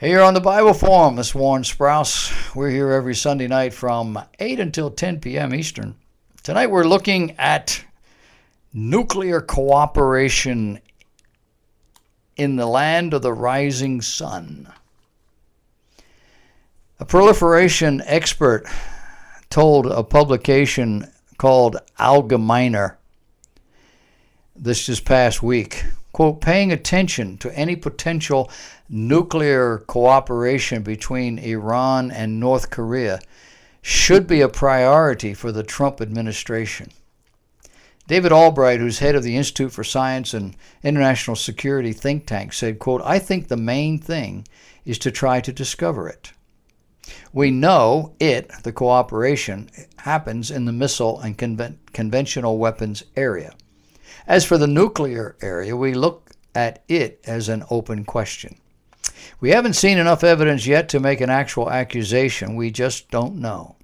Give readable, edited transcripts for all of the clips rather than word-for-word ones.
Hey, you're on the Bible Forum. This is Warren Sprouse. We're here every Sunday night from 8 until 10 p.m. Eastern. Tonight we're looking at nuclear cooperation in the land of the rising sun. A proliferation expert told a publication called Allgemeiner this just past week, quote, paying attention to any potential nuclear cooperation between Iran and North Korea should be a priority for the Trump administration. David Albright, who's head of the Institute for Science and International Security think tank, said, quote, I think the main thing is to try to discover it. We know the cooperation, happens in the missile and conventional weapons area. As for the nuclear area, we look at it as an open question. We haven't seen enough evidence yet to make an actual accusation. We just don't know.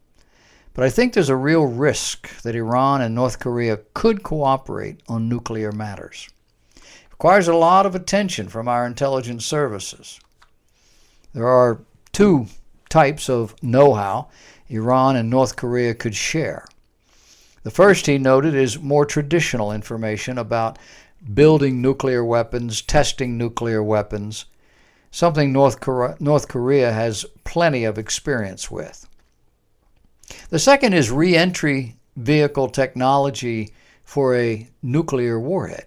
But I think there's a real risk that Iran and North Korea could cooperate on nuclear matters. It requires a lot of attention from our intelligence services. There are two types of know-how Iran and North Korea could share. The first, he noted, is more traditional information about building nuclear weapons, testing nuclear weapons, something North Korea has plenty of experience with. The second is re-entry vehicle technology for a nuclear warhead.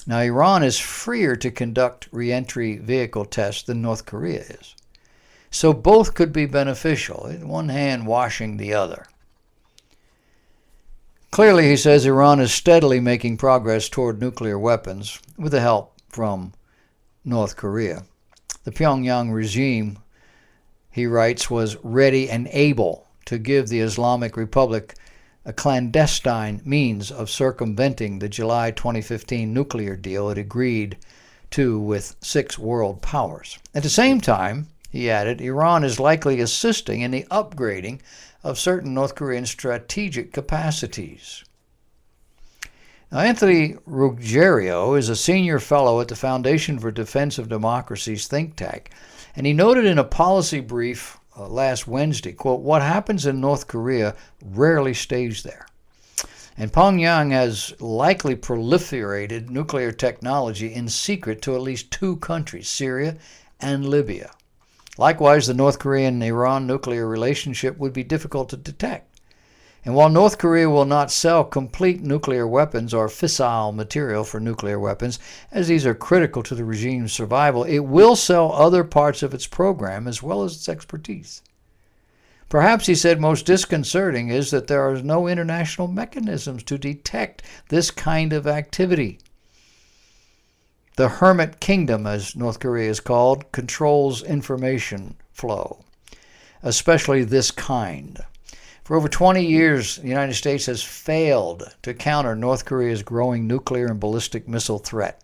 Now, Iran is freer to conduct re-entry vehicle tests than North Korea is. So both could be beneficial, in one hand washing the other. Clearly, he says, Iran is steadily making progress toward nuclear weapons with the help from North Korea. The Pyongyang regime, he writes, was ready and able to give the Islamic Republic a clandestine means of circumventing the July 2015 nuclear deal it agreed to with 6 world powers. At the same time, he added, Iran is likely assisting in the upgrading of certain North Korean strategic capacities. Now, Anthony Ruggiero is a senior fellow at the Foundation for Defense of Democracy's think tank, and he noted in a policy brief last Wednesday, quote, what happens in North Korea rarely stays there. And Pyongyang has likely proliferated nuclear technology in secret to at least 2 countries, Syria and Libya. Likewise, the North Korean-Iran nuclear relationship would be difficult to detect. And while North Korea will not sell complete nuclear weapons or fissile material for nuclear weapons, as these are critical to the regime's survival, it will sell other parts of its program as well as its expertise. Perhaps, he said, most disconcerting is that there are no international mechanisms to detect this kind of activity. The Hermit Kingdom, as North Korea is called, controls information flow, especially this kind. For over 20 years, the United States has failed to counter North Korea's growing nuclear and ballistic missile threat.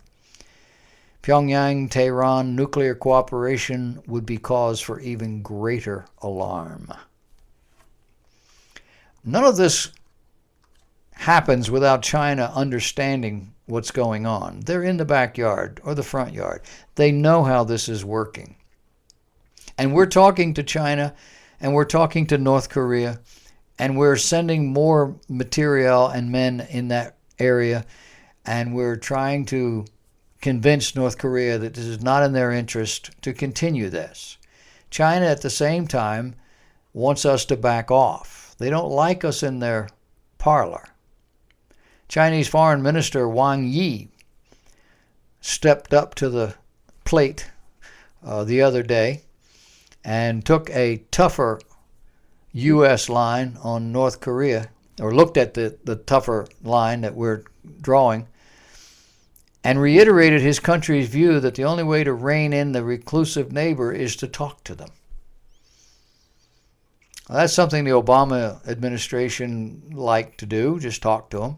Pyongyang-Tehran nuclear cooperation would be cause for even greater alarm. None of this happens without China understanding what's going on. They're in the backyard or the front yard. They know how this is working. And we're talking to China, and we're talking to North Korea, and we're sending more material and men in that area, and we're trying to convince North Korea that this is not in their interest to continue this. China, at the same time, wants us to back off. They don't like us in their parlor. Chinese Foreign Minister Wang Yi stepped up to the plate the other day and took a tougher U.S. line on North Korea, or looked at the tougher line that we're drawing, and reiterated his country's view that the only way to rein in the reclusive neighbor is to talk to them. Well, that's something the Obama administration liked to do, just talk to them.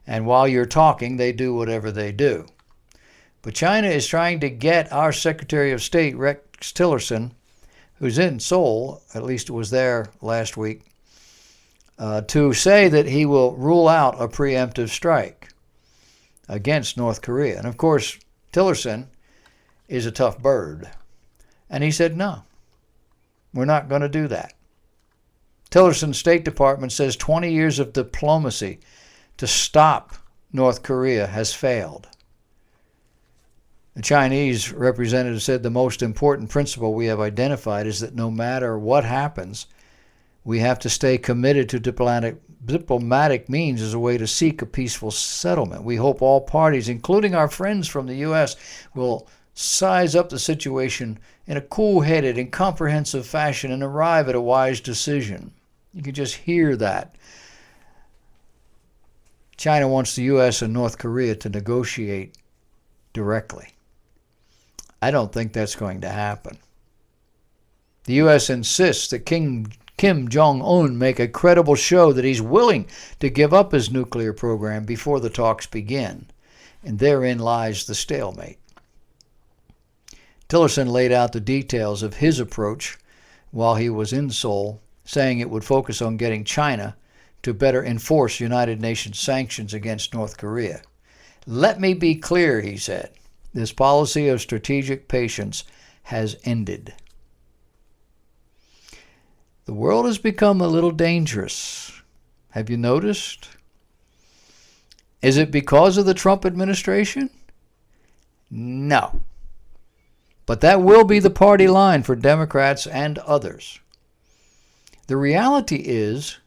And while you're talking, they do whatever they do. But China is trying to get our Secretary of State, Rex Tillerson, who's in Seoul, at least was there last week, to say that he will rule out a preemptive strike against North Korea. And of course, Tillerson is a tough bird. And he said, no, we're not going to do that. Tillerson's State Department says 20 years of diplomacy to stop North Korea has failed. The Chinese representative said the most important principle we have identified is that no matter what happens, we have to stay committed to diplomatic means as a way to seek a peaceful settlement. We hope all parties, including our friends from the U.S., will size up the situation in a cool-headed and comprehensive fashion and arrive at a wise decision. You can just hear that. China wants the U.S. and North Korea to negotiate directly. I don't think that's going to happen. The U.S. insists that Kim Jong-un make a credible show that he's willing to give up his nuclear program before the talks begin, and therein lies the stalemate. Tillerson laid out the details of his approach while he was in Seoul, saying it would focus on getting China to better enforce United Nations sanctions against North Korea. Let me be clear, he said. This policy of strategic patience has ended. The world has become a little dangerous. Have you noticed? Is it because of the Trump administration? No. But that will be the party line for Democrats and others. The reality is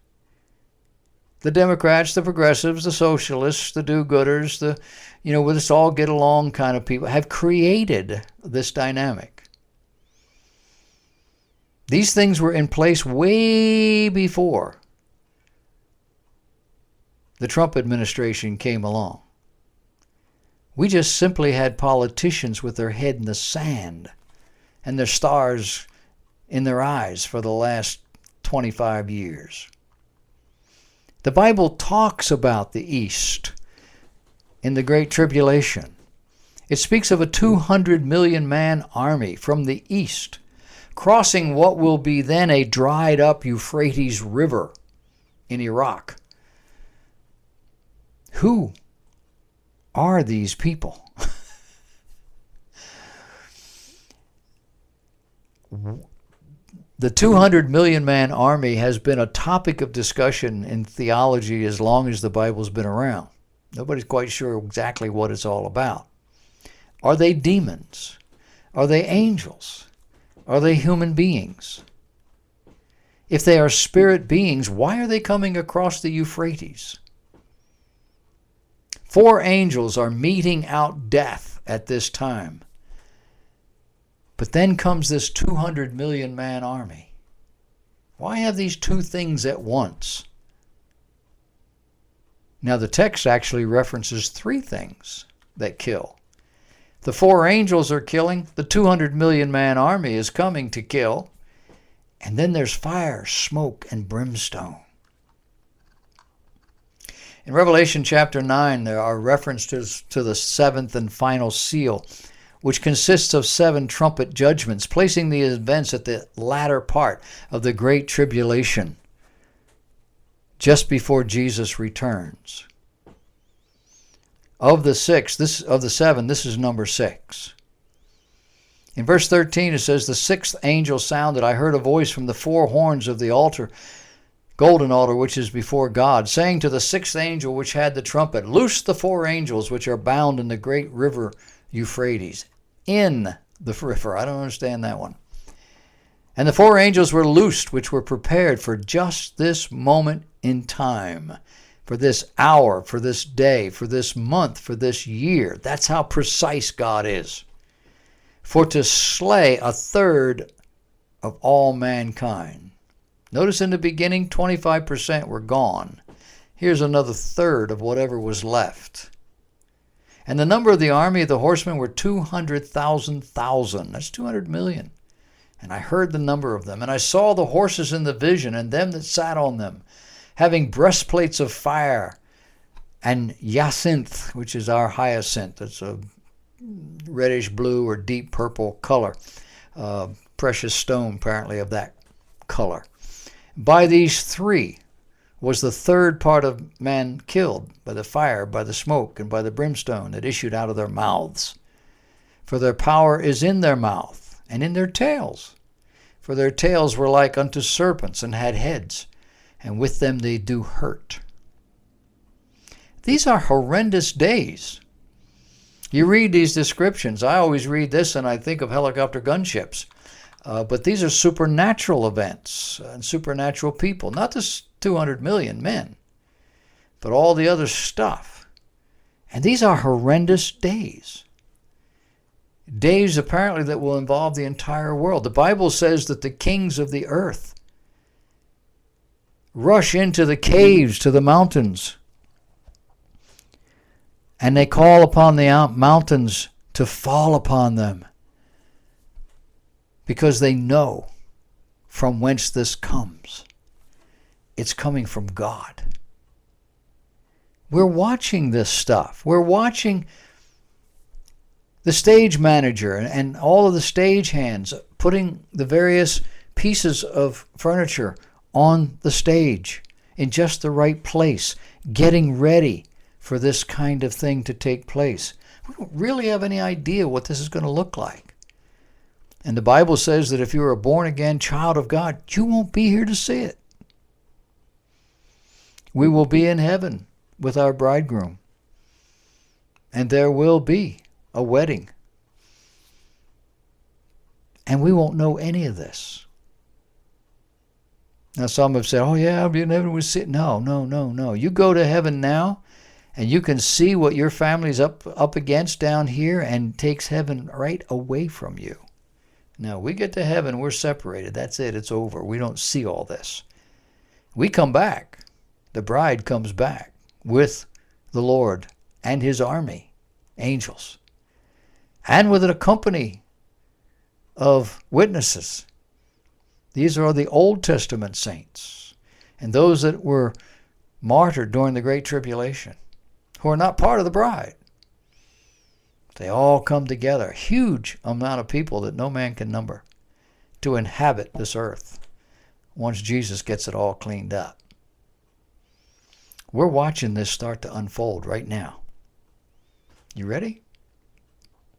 the Democrats, the progressives, the socialists, the do-gooders, let's all get along kind of people have created this dynamic. These things were in place way before the Trump administration came along. We just simply had politicians with their head in the sand and their stars in their eyes for the last 25 years. The Bible talks about the East in the Great Tribulation. It speaks of a 200 million man army from the East crossing what will be then a dried up Euphrates River in Iraq. Who are these people? The 200 million man army has been a topic of discussion in theology as long as the Bible's been around. Nobody's quite sure exactly what it's all about. Are they demons? Are they angels? Are they human beings? If they are spirit beings, why are they coming across the Euphrates? 4 angels are meting out death at this time. But then comes this 200 million man army. Why have these two things at once? Now the text actually references 3 things that kill. The 4 angels are killing, the 200 million man army is coming to kill, and then there's fire, smoke, and brimstone. In Revelation chapter 9, there are references to the 7th and final seal, which consists of 7 trumpet judgments, placing the events at the latter part of the Great Tribulation, just before Jesus returns. Of the 7, this is number 6. In verse 13 it says, the 6th angel sounded. I heard a voice from the 4 horns of the altar, golden altar which is before God, saying to the 6th angel which had the trumpet, loose the 4 angels which are bound in the great river Euphrates. In the river. I don't understand that one. And the 4 angels were loosed, which were prepared for just this moment in time, for this hour, for this day, for this month, for this year. That's how precise God is. For to slay 1/3 of all mankind. Notice in the beginning, 25% were gone. Here's another 1/3 of whatever was left. And the number of the army of the horsemen were 200,000. That's 200 million. And I heard the number of them. And I saw the horses in the vision, and them that sat on them, having breastplates of fire, and jacinth, which is our hyacinth. It's a reddish blue or deep purple color. Precious stone, apparently, of that color. By these 3 was the 3rd part of man killed by the fire, by the smoke, and by the brimstone that issued out of their mouths. For their power is in their mouth, and in their tails. For their tails were like unto serpents, and had heads, and with them they do hurt. These are horrendous days. You read these descriptions. I always read this and I think of helicopter gunships. But these are supernatural events and supernatural people. Not the 200 million men, but all the other stuff. And these are horrendous days. Days apparently that will involve the entire world. The Bible says that the kings of the earth rush into the caves, to the mountains, and they call upon the mountains to fall upon them, because they know from whence this comes. It's coming from God. We're watching this stuff. We're watching the stage manager and all of the stage hands putting the various pieces of furniture on the stage in just the right place, getting ready for this kind of thing to take place. We don't really have any idea what this is going to look like. And the Bible says that if you're a born-again child of God, you won't be here to see it. We will be in heaven with our bridegroom, and there will be a wedding. And we won't know any of this. Now some have said, oh yeah, I'll be in heaven with sit. No. You go to heaven now, and you can see what your family's up against down here, and takes heaven right away from you. Now we get to heaven, we're separated. That's it, it's over. We don't see all this. We come back. The bride comes back with the Lord and his army, angels, and with a company of witnesses. These are the Old Testament saints and those that were martyred during the Great Tribulation, who are not part of the bride. They all come together, a huge amount of people that no man can number, to inhabit this earth once Jesus gets it all cleaned up. We're watching this start to unfold right now. You ready?